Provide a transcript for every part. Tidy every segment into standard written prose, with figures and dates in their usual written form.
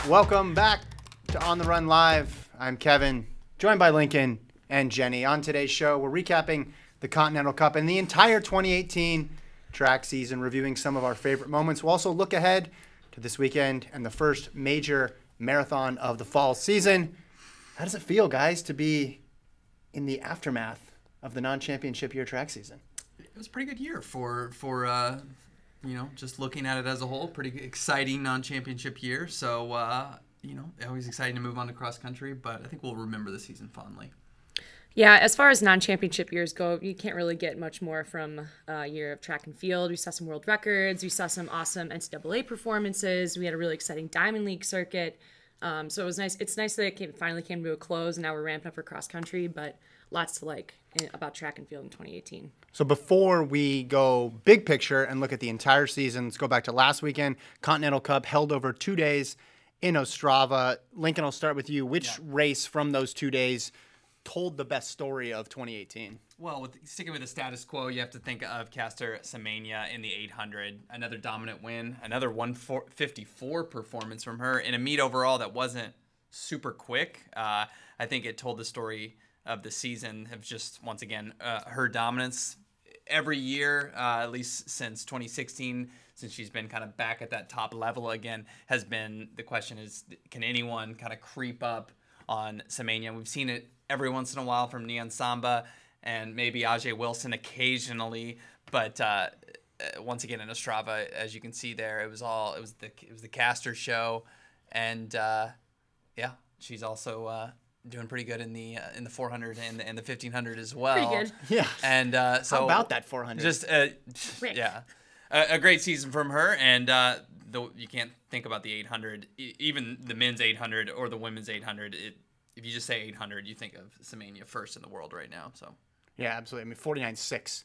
Welcome back to On the Run Live. I'm Kevin, joined by Lincoln and Jenny. On today's show, we're recapping the Continental Cup and the entire 2018 track season, reviewing some of our favorite moments. We'll also look ahead to this weekend and the first major marathon of the fall season. How does it feel, guys, to be in the aftermath of the non-championship year track season? It was a pretty good year for just looking at it as a whole. Pretty exciting non-championship year. So, always exciting to move on to cross country, but I think we'll remember the season fondly. Yeah, as far as non-championship years go, you can't really get much more from a year of track and field. We saw some world records. We saw some awesome NCAA performances. We had a really exciting Diamond League circuit. So it was nice. It's nice that it finally came to a close, and now we're ramping up for cross country, but lots to like about track and field in 2018. So before we go big picture and look at the entire season, let's go back to last weekend. Continental Cup held over 2 days in Ostrava. Lincoln, I'll start with you. Which race from those 2 days told the best story of 2018? Well, sticking with the status quo, you have to think of Caster Semenya in the 800. Another dominant win, another 154 performance from her in a meet overall that wasn't super quick. I think it told the story of the season of just, once again, her dominance every year, at least since 2016, since she's been kind of back at that top level again, has been, the question is, can anyone kind of creep up on Semenya? We've seen it every once in a while from Neon Samba and maybe Ajay Wilson occasionally, but once again in Ostrava, as you can see there, it was the Caster show, and she's also doing pretty good in the 400 and the 1500 as well. Pretty good. Yeah. And so how about that 400? Just a great season from her, and you can't think about the 800, even the men's 800 or the women's 800. If you just say 800, you think of Semenya first in the world right now. So yeah, absolutely. I mean, 49.6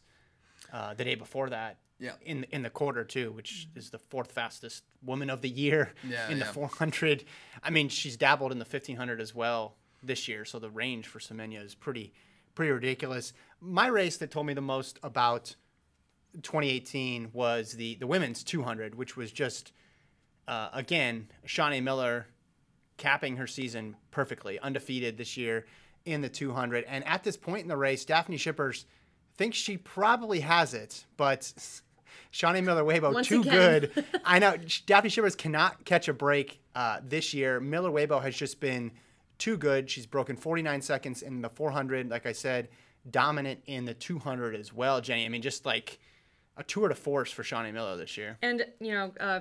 the day before that. Yeah. In the quarter too, which is the fourth fastest woman of the year in the 400. I mean, she's dabbled in the 1500 as well this year, so the range for Semenya is pretty ridiculous. My race that told me the most about 2018 was the women's 200, which was just again Shawnee Miller capping her season perfectly, undefeated this year in the 200. And at this point in the race, Daphne Shippers thinks she probably has it, but Shawnee Miller-Weibo too good. I know Daphne Shippers cannot catch a break this year. Miller-Weibo has just been too good. She's broken 49 seconds in the 400. Like I said, dominant in the 200 as well, Jenny. I mean, just like a tour de force for Shawnee Miller this year. And,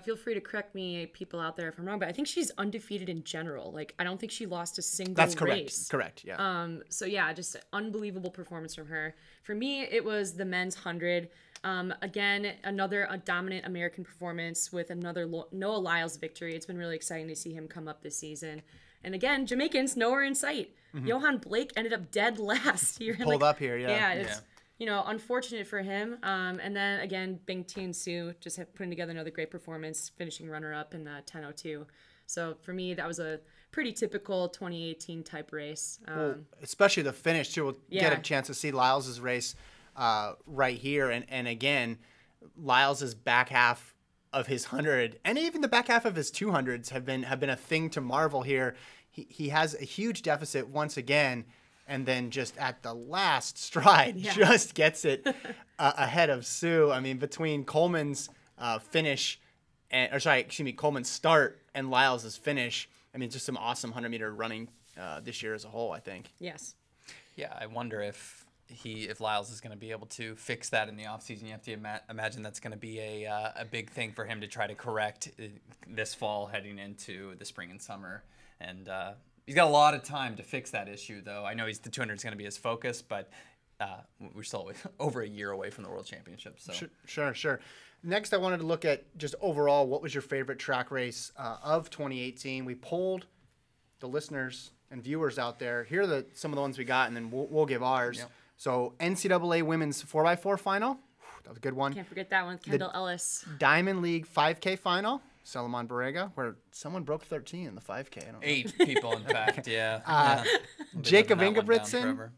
feel free to correct me, people out there, if I'm wrong, but I think she's undefeated in general. Like, I don't think she lost a single race. That's correct. Race. Correct, yeah. Just an unbelievable performance from her. For me, it was the men's 100. Again, another dominant American performance with another Noah Lyles victory. It's been really exciting to see him come up this season. And again, Jamaicans nowhere in sight. Mm-hmm. Johan Blake ended up dead last. Pulled up here, yeah. It's unfortunate for him. And then again, Bing Tien Su just putting together another great performance, finishing runner-up in the 10:02. So for me, that was a pretty typical 2018 type race. Especially the finish too. We'll get a chance to see Lyles' race right here, and again, Lyles' back half of his 100 and even the back half of his 200s have been a thing to marvel here. He has a huge deficit once again, and then just at the last stride, just gets it ahead of Sue. I mean, between Coleman's Coleman's start and Lyles' finish, I mean, just some awesome 100-meter running this year as a whole, I think. Yes. Yeah, I wonder if Lyles is going to be able to fix that in the offseason. You have to imagine that's going to be a big thing for him to try to correct this fall heading into the spring and summer. And he's got a lot of time to fix that issue, though. I know the 200 is going to be his focus, but we're still over a year away from the World Championship. So. Sure. Next, I wanted to look at just overall, what was your favorite track race of 2018? We polled the listeners and viewers out there. Here are some of the ones we got, and then we'll give ours. Yep. So NCAA Women's 4x4 Final. That was a good one. Can't forget that one. Kendall Ellis. Diamond League 5K Final. Salomon Barrega, where someone broke 13 in the 5K. I don't know. 8 people, in fact, yeah. Jacob Ingebrigtsen.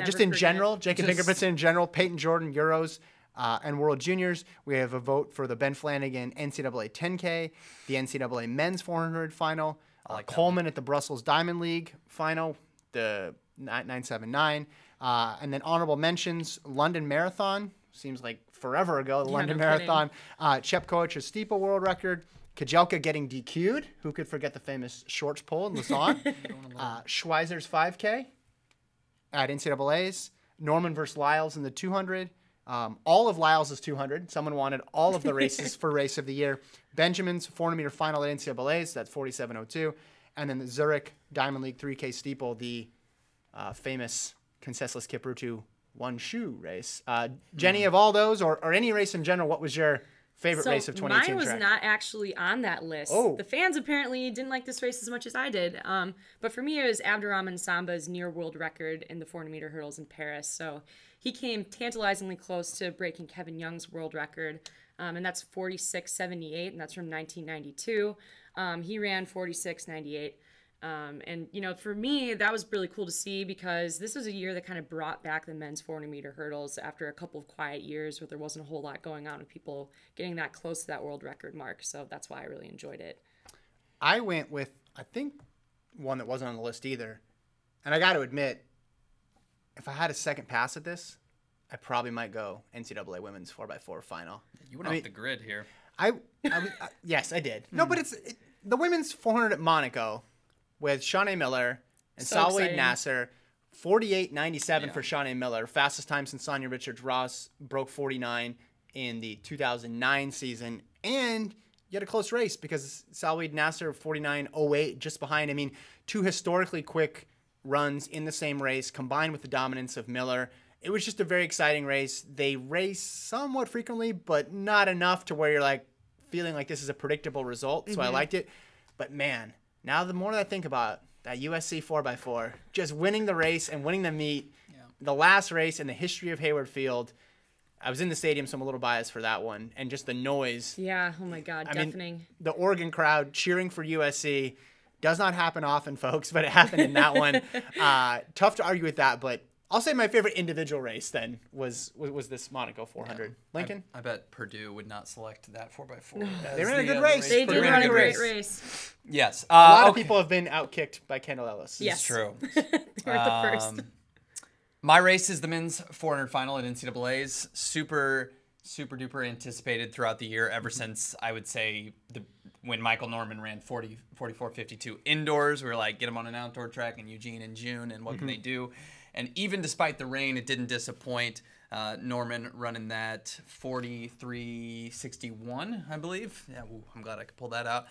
Just in general, Jacob Ingebrigtsen in general, Peyton Jordan, Euros, and World Juniors. We have a vote for the Ben Flanagan NCAA 10K, the NCAA Men's 400 Final, Coleman at the Brussels Diamond League final, the 979. And then honorable mentions, London Marathon. Seems like forever ago, the London Marathon. Chepkowich's steeple world record. Kajelka getting DQ'd. Who could forget the famous shorts pull in Lausanne? Schweizer's 5K at NCAA's. Norman versus Lyles in the 200. All of Lyles' 200. Someone wanted all of the races for race of the year. Benjamin's 400-meter final at NCAA's. That's 47.02. And then the Zurich Diamond League 3K steeple, the famous Consesless Kipruto one-shoe race. Jenny, of all those, or any race in general, what was your favorite race of 2018 mine was track? not actually on that list. Oh. The fans apparently didn't like this race as much as I did. But for me, it was Abdurrahman Samba's near world record in the 400-meter hurdles in Paris. So he came tantalizingly close to breaking Kevin Young's world record. And that's 46.78, and that's from 1992. He ran 46.98. And, you know, for me, that was really cool to see because this was a year that kind of brought back the men's 400-meter hurdles after a couple of quiet years where there wasn't a whole lot going on with people getting that close to that world record mark. So that's why I really enjoyed it. I went with, I think, one that wasn't on the list either. And I got to admit, if I had a second pass at this, I probably might go NCAA women's 4x4 final. You went off the grid here. Yes, I did. No, but the women's 400 at Monaco with Shawnee Miller and Salwade Nasser, 48.97 for Shawnee Miller. Fastest time since Sonia Richards-Ross broke 49 in the 2009 season. And you had a close race because Salwade Nasser, 49.08, just behind. I mean, two historically quick runs in the same race combined with the dominance of Miller. It was just a very exciting race. They race somewhat frequently, but not enough to where you're like feeling like this is a predictable result. So I liked it. But man, now the more that I think about that USC 4x4, just winning the race and winning the meet, the last race in the history of Hayward Field, I was in the stadium, so I'm a little biased for that one. And just the noise. Yeah, oh my God, deafening. Mean, the Oregon crowd cheering for USC does not happen often, folks, but it happened in that one. Tough to argue with that, but I'll say my favorite individual race then was this Monaco 400. Yeah. Lincoln? I bet Purdue would not select that 4x4. They ran a good race. They did run a great race. Yes. A lot of people have been outkicked by Kendall Ellis. Yes. It's true. They weren't the first. My race is the men's 400 final at NCAA's. Super duper anticipated throughout the year ever since, I would say, when Michael Norman ran 44.52 indoors. We were like, get him on an outdoor track in Eugene in June, and what can they do? And even despite the rain, it didn't disappoint. Norman running that 43.61, I believe. Yeah, I'm glad I could pull that out.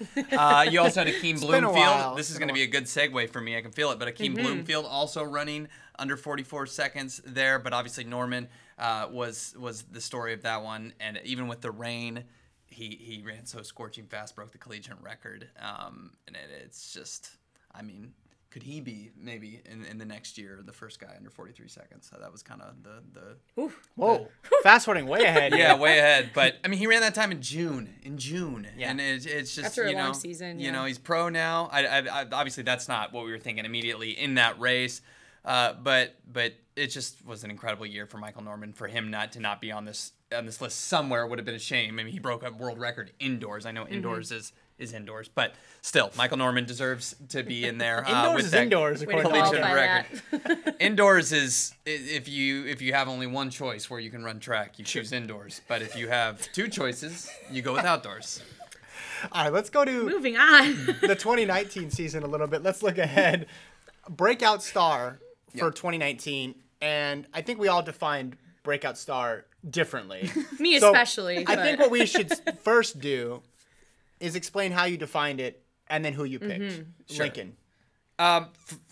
You also had Akeem Bloomfield. This is going to be a good segue for me. I can feel it. But Akeem Bloomfield also running under 44 seconds there. But obviously Norman was the story of that one. And even with the rain, he ran so scorching fast, broke the collegiate record. And it's just, I mean, could he be maybe in the next year the first guy under 43 seconds? So that was kind of the whoa, fast forwarding way ahead. Yeah, way ahead. But I mean, he ran that time in June. Yeah. And it's just after a long season. You know, he's pro now. I obviously that's not what we were thinking immediately in that race. But it just was an incredible year for Michael Norman. For him not to be on this list somewhere would have been a shame. I mean, he broke a world record indoors. I know indoors is indoors, but still, Michael Norman deserves to be in there. Indoors is indoors, according to collegiate record. Indoors is if you have only one choice where you can run track, you choose indoors. But if you have two choices, you go with outdoors. All right, let's go to moving on the 2019 season a little bit. Let's look ahead. Breakout star for 2019, and I think we all defined breakout star differently. Me especially. I think what we should first do is explain how you defined it and then who you picked. Sure. Lincoln.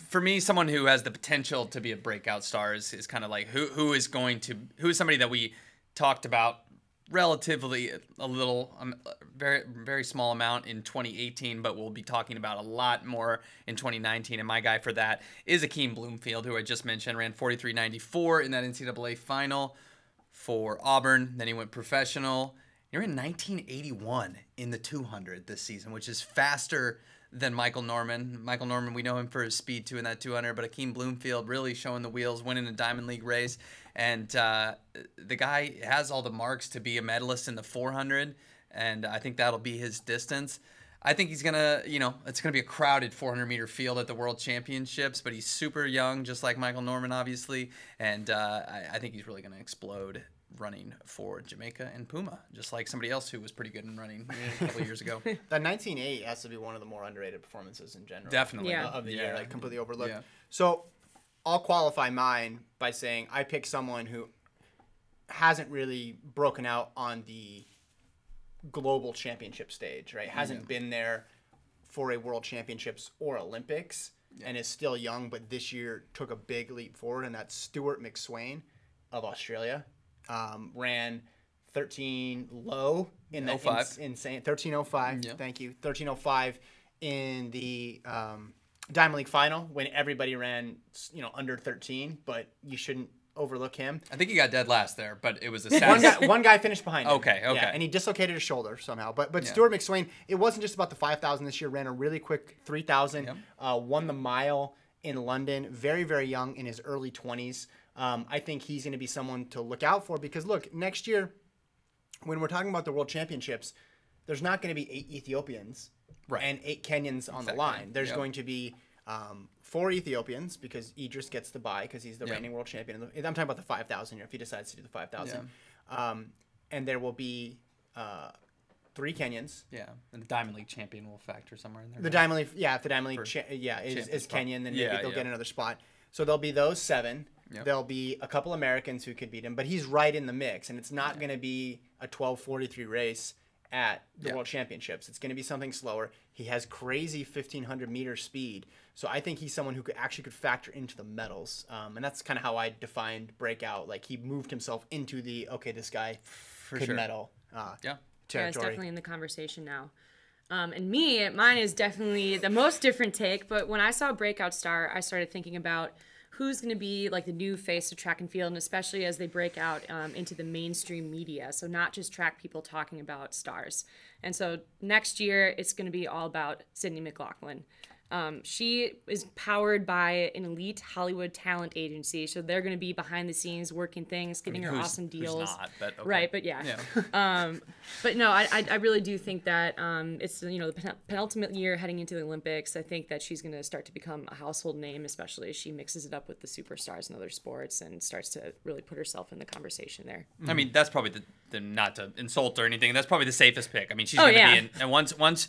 For me, someone who has the potential to be a breakout star is kind of like who is somebody that we talked about relatively a little, very, very small amount in 2018, but we'll be talking about a lot more in 2019. And my guy for that is Akeem Bloomfield, who I just mentioned, ran 43.94 in that NCAA final for Auburn. Then he went professional. You're in 1981 in the 200 this season, which is faster than Michael Norman. Michael Norman, we know him for his speed too in that 200, but Akeem Bloomfield really showing the wheels, winning a Diamond League race. And the guy has all the marks to be a medalist in the 400, and I think that'll be his distance. I think he's gonna, it's gonna be a crowded 400-meter field at the World Championships, but he's super young, just like Michael Norman, obviously, and I think he's really gonna explode running for Jamaica and Puma, just like somebody else who was pretty good in running a couple of years ago. That 19.8 has to be one of the more underrated performances in general. Definitely. Of the year, like completely overlooked. Yeah. So I'll qualify mine by saying I picked someone who hasn't really broken out on the global championship stage, right? Hasn't been there for a World Championships or Olympics and is still young, but this year took a big leap forward, and that's Stuart McSwain of Australia. Ran 13 low in the insane 13:05. Yeah. Thank you. 13:05 in the Diamond League final when everybody ran, under 13, but you shouldn't overlook him. I think he got dead last there, but it was a one guy finished behind him. Okay. Yeah, and he dislocated his shoulder somehow. But Stuart McSwain, it wasn't just about the 5,000 this year. Ran a really quick 3,000. Won the mile in London. Very, very young, in his early 20s. I think he's going to be someone to look out for because, look, next year, when we're talking about the World Championships, there's not going to be 8 Ethiopians and 8 Kenyans on the line. There's going to be 4 Ethiopians because Idris gets the bye because he's the reigning world champion. I'm talking about the 5,000 here if he decides to do the 5,000. And there will be 3 Kenyans. Yeah, and the Diamond League champion will factor somewhere in there. The Diamond League, if the Diamond League is Kenyan, then maybe they'll get another spot. So there'll be those 7. Yep. There'll be a couple Americans who could beat him, but he's right in the mix, and it's not going to be a 12:43 race at the World Championships. It's going to be something slower. He has crazy 1,500-meter speed, so I think he's someone who could factor into the medals, and that's kind of how I defined breakout. Like, he moved himself into the, this guy could medal territory. Yeah, it's definitely in the conversation now. And mine is definitely the most different take, but when I saw Breakout Star, I started thinking about who's going to be like the new face of track and field, and especially as they break out into the mainstream media. So not just track people talking about stars. And so next year, it's going to be all about Sydney McLaughlin. She is powered by an elite Hollywood talent agency, so they're going to be behind the scenes working things, giving her awesome deals. Who's not, but okay. Right, but but no, I really do think that it's the penultimate year heading into the Olympics. I think that she's going to start to become a household name, especially as she mixes it up with the superstars in other sports and starts to really put herself in the conversation there. I mean, that's probably the not to insult or anything. That's probably the safest pick. I mean, she's going to be in, and once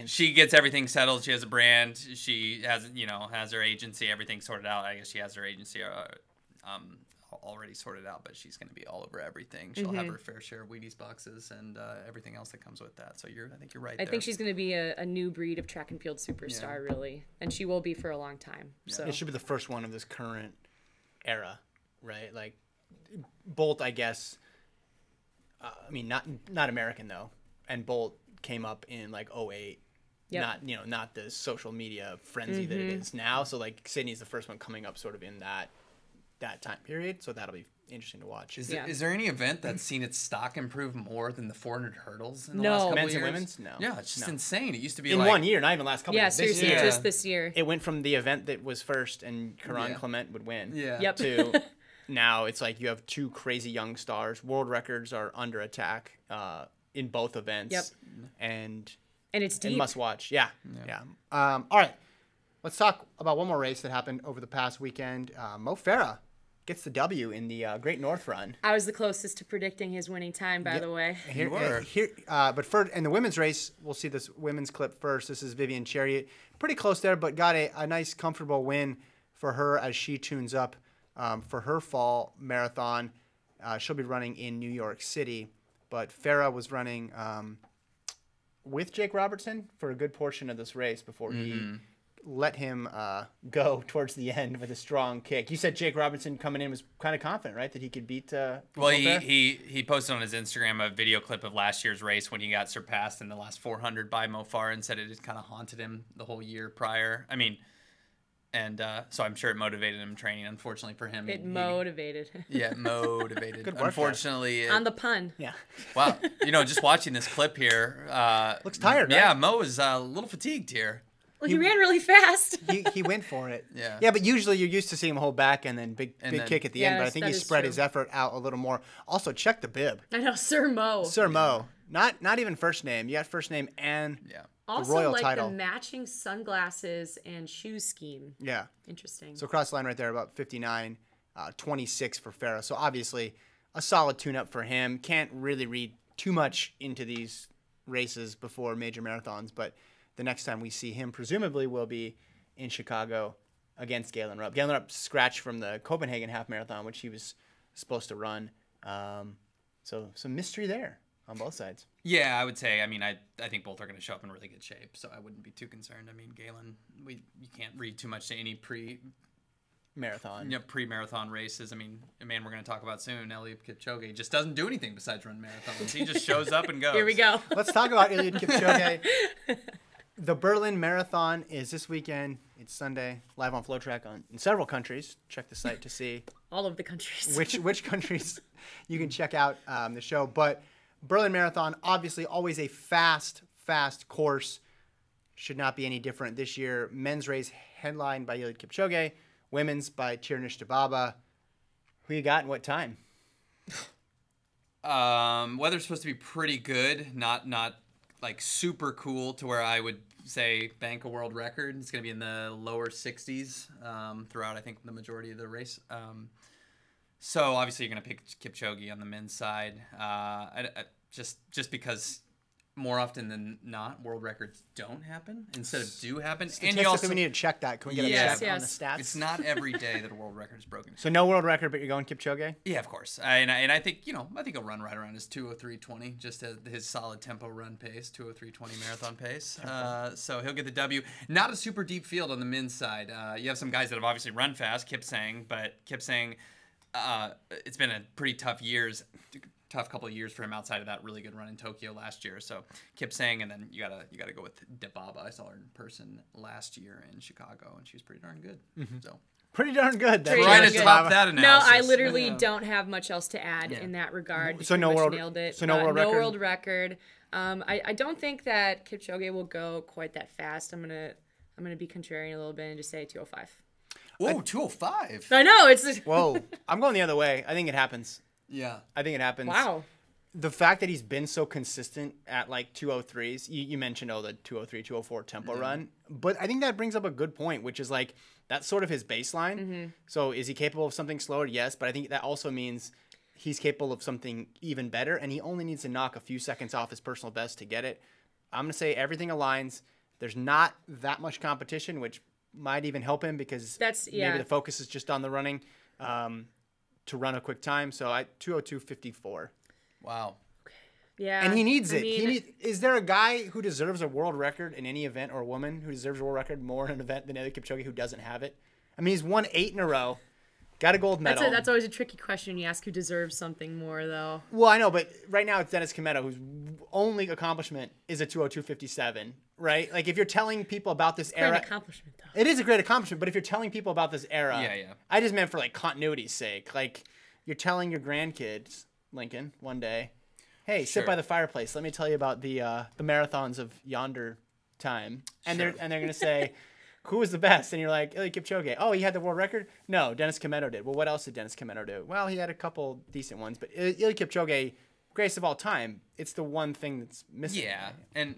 she gets everything settled, she has a brand. She has, has her agency, everything sorted out. I guess she has her agency already sorted out, but she's going to be all over everything. She'll have her fair share of Wheaties boxes and everything else that comes with that. So I think you're right. I think she's going to be a new breed of track and field superstar, really, and she will be for a long time. Yeah. So it should be the first one of this current era, right? Like Bolt, I guess. I mean, not American though, and Bolt came up in like 2008. Yep. Not the social media frenzy that it is now. So like Sydney's the first one coming up sort of in that time period. So that'll be interesting to watch. Is there any event that's seen its stock improve more than the 400 hurdles in the last couple men's of years? And women's? No. Yeah, it's just insane. It used to be in 1 year, not even the last couple of years. Seriously, just this year. It went from the event that was first and Karan Clement would win to now it's like you have 2 crazy young stars. World records are under attack in both events. Yep. And it's deep. And must watch. Yeah. All right. Let's talk about one more race that happened over the past weekend. Mo Farah gets the W in the Great North Run. I was the closest to predicting his winning time, by the way. But in the women's race, we'll see this women's clip first. This is Vivian Chariot. Pretty close there, but got a nice, comfortable win for her as she tunes up for her fall marathon. She'll be running in New York City. But Farah was running with Jake Robertson for a good portion of this race before he let him go towards the end with a strong kick. You said Jake Robertson coming in was kind of confident, right, that he could beat well, he posted on his Instagram a video clip of last year's race when he got surpassed in the last 400 by Mo Farah and said it had kind of haunted him the whole year prior. I mean, and so I'm sure it motivated him training. Unfortunately for him, motivated. Yeah, motivated. Good work, unfortunately, on the pun. Yeah. Wow. Just watching this clip here, looks tired. Right? Yeah, Mo is a little fatigued here. Well, he ran really fast. he went for it. Yeah. Yeah, but usually you're used to seeing him hold back and then big kick at the end. But I think he spread his effort out a little more. Also, check the bib. I know, Sir Mo. Sir Mo. Not even first name. You got first name and Also, royal like title. the matching sunglasses and shoe scheme. Yeah. Interesting. So across the line right there, about 59, 26 for Farah. So obviously a solid tune-up for him. Can't really read too much into these races before major marathons, but the next time we see him presumably will be in Chicago against Galen Rupp. Galen Rupp scratched from the Copenhagen half marathon, which he was supposed to run. So some mystery there on both sides. Yeah, I would say. I mean, I think both are going to show up in really good shape, so I wouldn't be too concerned. I mean, Galen, you can't read too much to any pre-marathon races. I mean, a man we're going to talk about soon, Eliud Kipchoge, just doesn't do anything besides run marathons. He just shows up and goes. Here we go. Let's talk about Eliud Kipchoge. The Berlin Marathon is this weekend. It's Sunday, live on FloTrack in several countries. Check the site to see all of the countries. which countries you can check out the show. But Berlin Marathon, obviously always a fast course. Should not be any different this year. Men's race headlined by Eliud Kipchoge. Women's by Tirnish Dababa. Who you got and what time? Weather's supposed to be pretty good. Not like super cool to where I would say bank a world record. It's going to be in the lower 60s throughout, I think, the majority of the race. So obviously you're going to pick Kipchoge on the men's side, just because more often than not, world records don't happen instead of do happen. And you also, we need to check that. Can we get a check on the stats? It's not every day that a world record is broken. So no world record, but you're going Kipchoge? Yeah, of course. And I think, I think he'll run right around his 2:03:20, just his solid tempo run pace, 2:03:20 marathon pace. So he'll get the W. Not a super deep field on the men's side. You have some guys that have obviously run fast, Kipsang, but Kipsang, it's been a pretty tough couple of years for him outside of that really good run in Tokyo last year. So Kipsang, and then you gotta go with Dababa. I saw her in person last year in Chicago, and she was pretty darn good. Mm-hmm. So pretty darn good. Trying to top that analysis. No, I literally don't have much else to add in that regard. So nailed it. So no world record. No world record. I don't think that Kipchoge will go quite that fast. I'm gonna be contrarian a little bit and just say 2:05. Oh, 2:05. I know it's. Whoa, I'm going the other way. I think it happens. Yeah. I think it happens. Wow. The fact that he's been so consistent at like 2:03s, you mentioned, the 2:03, 2:04 tempo run, but I think that brings up a good point, which is like, that's sort of his baseline. Mm-hmm. So is he capable of something slower? Yes, but I think that also means he's capable of something even better, and he only needs to knock a few seconds off his personal best to get it. I'm going to say everything aligns. There's not that much competition, which might even help him because maybe the focus is just on the running. To run a quick time, so 2:02:54. Wow. Yeah. And he needs it. Is there a guy who deserves a world record in any event, or a woman who deserves a world record more in an event than Eliud Kipchoge who doesn't have it? I mean, he's won 8 in a row, got a gold medal. That's always a tricky question. You ask who deserves something more, though. Well, I know, but right now it's Dennis Kimetto, whose only accomplishment is a 2:02:57. Right? Like, if you're telling people about this era, great accomplishment, though. It is a great accomplishment, but if you're telling people about this era, yeah. I just meant for like continuity's sake. Like, you're telling your grandkids, Lincoln, one day, hey, sit by the fireplace. Let me tell you about the marathons of yonder time, and they're gonna say, who was the best? And you're like, Eliud Kipchoge. Oh, he had the world record? No, Dennis Kimetto did. Well, what else did Dennis Kimetto do? Well, he had a couple decent ones, but Eliud Kipchoge, greatest of all time, it's the one thing that's missing. Yeah, and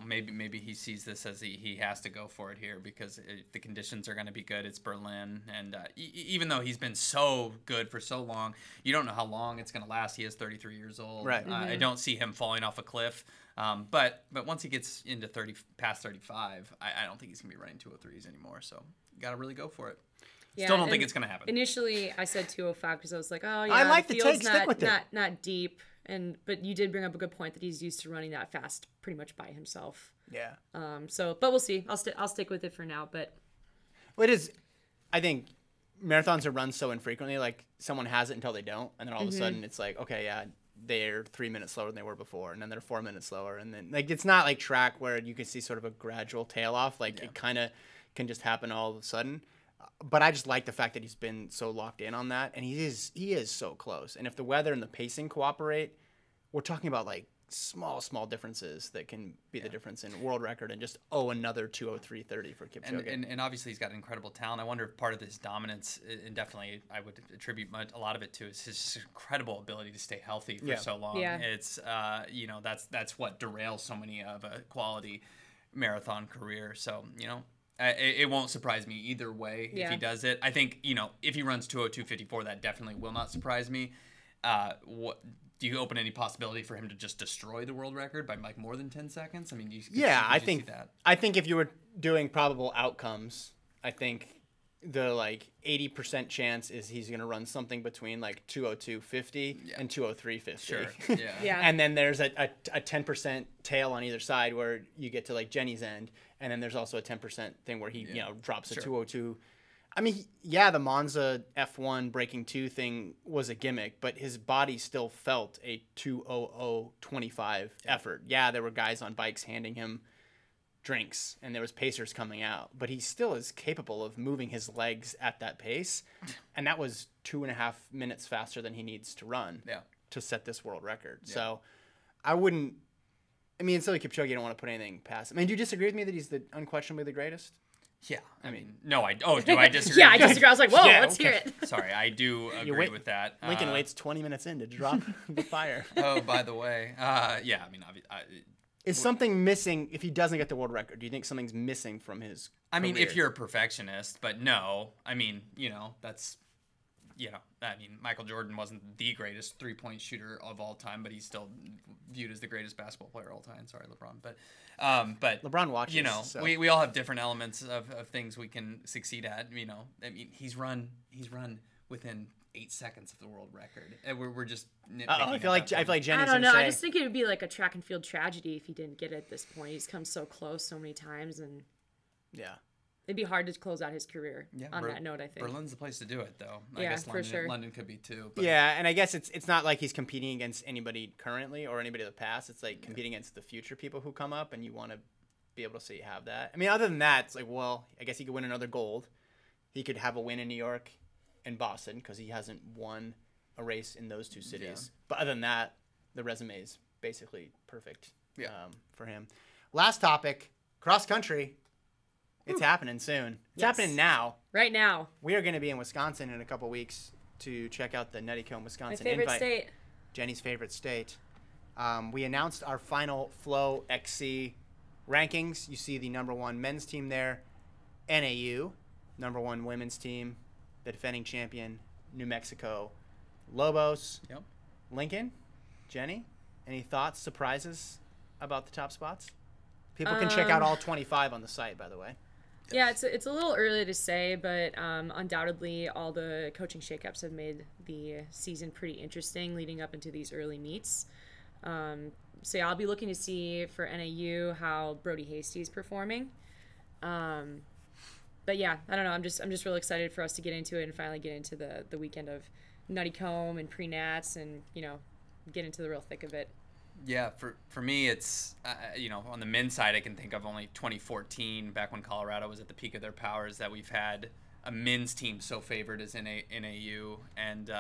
maybe he sees this as he has to go for it here because the conditions are going to be good. It's Berlin, and even though he's been so good for so long, you don't know how long it's going to last. He is 33 years old. Right. I don't see him falling off a cliff. But once he gets into past 35, I don't think he's going to be running 2:03s anymore. So you got to really go for it. Yeah, still don't think it's going to happen. Initially, I said 2:05 because I was like, oh yeah, I like the take. Stick with it. Not deep. But you did bring up a good point that he's used to running that fast pretty much by himself. Yeah. But we'll see. I'll stick with it for now. But it is. I think marathons are run so infrequently. Like, someone has it until they don't, and then all of a sudden it's like, okay, yeah, they're 3 minutes slower than they were before, and then they're 4 minutes slower, and then like it's not like track where you can see sort of a gradual tail off. Like it kind of can just happen all of a sudden. But I just like the fact that he's been so locked in on that, and he is so close. And if the weather and the pacing cooperate, we're talking about like small differences that can be the difference in world record and just another 2:03:30 for Kipchoge. And obviously he's got incredible talent. I wonder if part of this dominance, and definitely I would attribute a lot of it to, is his incredible ability to stay healthy for so long. Yeah. It's that's what derails so many of a quality marathon career. So, it won't surprise me either way if he does it. I think, if he runs 2:02:54, that definitely will not surprise me. Do you open any possibility for him to just destroy the world record by like more than 10 seconds? I mean, I think that. I think if you were doing probable outcomes, I think the like 80% chance is he's going to run something between like 2:02:50 and 2:03:50. Sure. Yeah. And then there's a 10% tail on either side where you get to like Jenny's end, and then there's also a 10% thing where he drops a 2:02. I mean, the Monza F1 breaking 2 thing was a gimmick, but his body still felt a 2:00:25 effort. Yeah, there were guys on bikes handing him drinks, and there was pacers coming out, but he still is capable of moving his legs at that pace, and that was 2.5 minutes faster than he needs to run to set this world record. So I wouldn't. I mean, it's like Kipchoge, you don't want to put anything past him. I mean, do you disagree with me that he's unquestionably the greatest? Yeah, I mean, no, do I disagree? Yeah, I disagree. I was like, whoa, let's hear it. Sorry, I do agree with that. Lincoln waits 20 minutes in to drop the fire. Oh, by the way, I mean, is something missing if he doesn't get the world record? Do you think something's missing from his I mean, career? if you're a perfectionist, but no. I mean, that's, I mean, Michael Jordan wasn't the greatest three-point shooter of all time, but he's still viewed as the greatest basketball player of all time. Sorry, LeBron. But LeBron watches. So. We all have different elements of things we can succeed at. I mean, he's run within 8 seconds of the world record. And we're just nitpicking. I feel like Jenny's I don't know. I just think it would be like a track and field tragedy if he didn't get it at this point. He's come so close so many times, and it'd be hard to close out his career on that note, I think. Berlin's the place to do it, though. I Yeah, guess for sure. London could be too. But. Yeah, and I guess it's not like he's competing against anybody currently or anybody of the past. It's like competing against the future people who come up, and you want to be able to see you have that. I mean, other than that, it's like, well, I guess he could win another gold. He could have a win in New York and Boston because he hasn't won a race in those two cities. But other than that, the resume is basically perfect for him. Last topic, cross country. It's happening soon. It's happening now. Right now. We are going to be in Wisconsin in a couple weeks to check out the Nutty Cone, Wisconsin My favorite invite. state. Jenny's favorite state. We announced our final Flow XC rankings. You see the #1 men's team there. NAU, #1 women's team. The defending champion, New Mexico Lobos. Yep. Lincoln, Jenny, any thoughts, surprises about the top spots? People can check out all 25 on the site, by the way. Yeah, it's a little early to say, but undoubtedly all the coaching shakeups have made the season pretty interesting leading up into these early meets. So I'll be looking to see for NAU how Brody Hasty's performing. But yeah, I don't know. I'm just really excited for us to get into it and finally get into the weekend of Nutty Comb and pre-nats and get into the real thick of it. Yeah, for me, it's, on the men's side, I can think of only 2014, back when Colorado was at the peak of their powers, that we've had a men's team so favored as NAU. And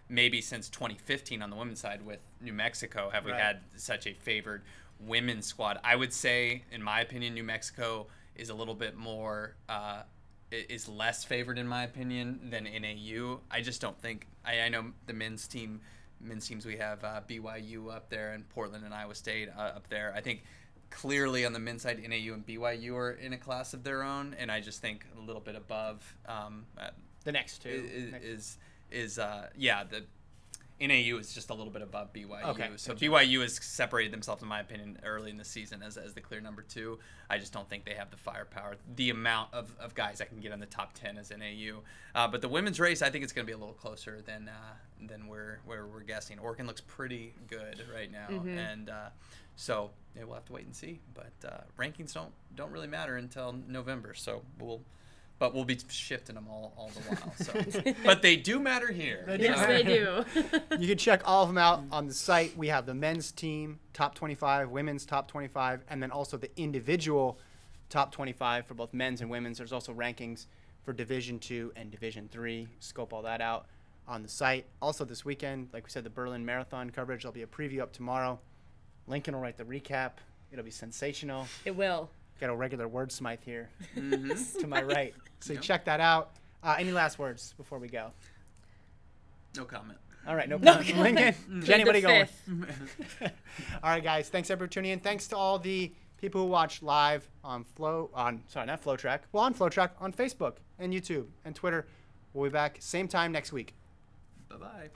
maybe since 2015 on the women's side with New Mexico have we had such a favored women's squad. I would say, in my opinion, New Mexico is a little bit more, is less favored, in my opinion, than NAU. I just don't think, I know the men's teams we have BYU up there and Portland and Iowa State up there. I think clearly on the men's side, NAU and BYU are in a class of their own, and I just think a little bit above the next two the NAU is just a little bit above BYU. Okay, so BYU has separated themselves, in my opinion, early in the season as the clear #2. I just don't think they have the firepower, the amount of guys that can get in the top 10 as NAU. But the women's race, I think it's going to be a little closer than where we're guessing. Oregon looks pretty good right now, and so we'll have to wait and see. But rankings don't really matter until November, so we'll be shifting them all the while. So, but they do matter here. Yes, they do. You can check all of them out on the site. We have the men's team top 25, women's top 25, and then also the individual top 25 for both men's and women's. There's also rankings for Division II and Division III. Scope all that out on the site. Also this weekend, like we said, the Berlin Marathon coverage. There'll be a preview up tomorrow. Lincoln will write the recap. It'll be sensational. It will. Got a regular wordsmith here to my right. So check that out. Any last words before we go? No comment. All right, no comment. Lincoln, Jenny, what are you going? All right, guys. Thanks, everyone, for tuning in. Thanks to all the people who watch live on FloTrack, on FloTrack on Facebook and YouTube and Twitter. We'll be back same time next week. Bye-bye.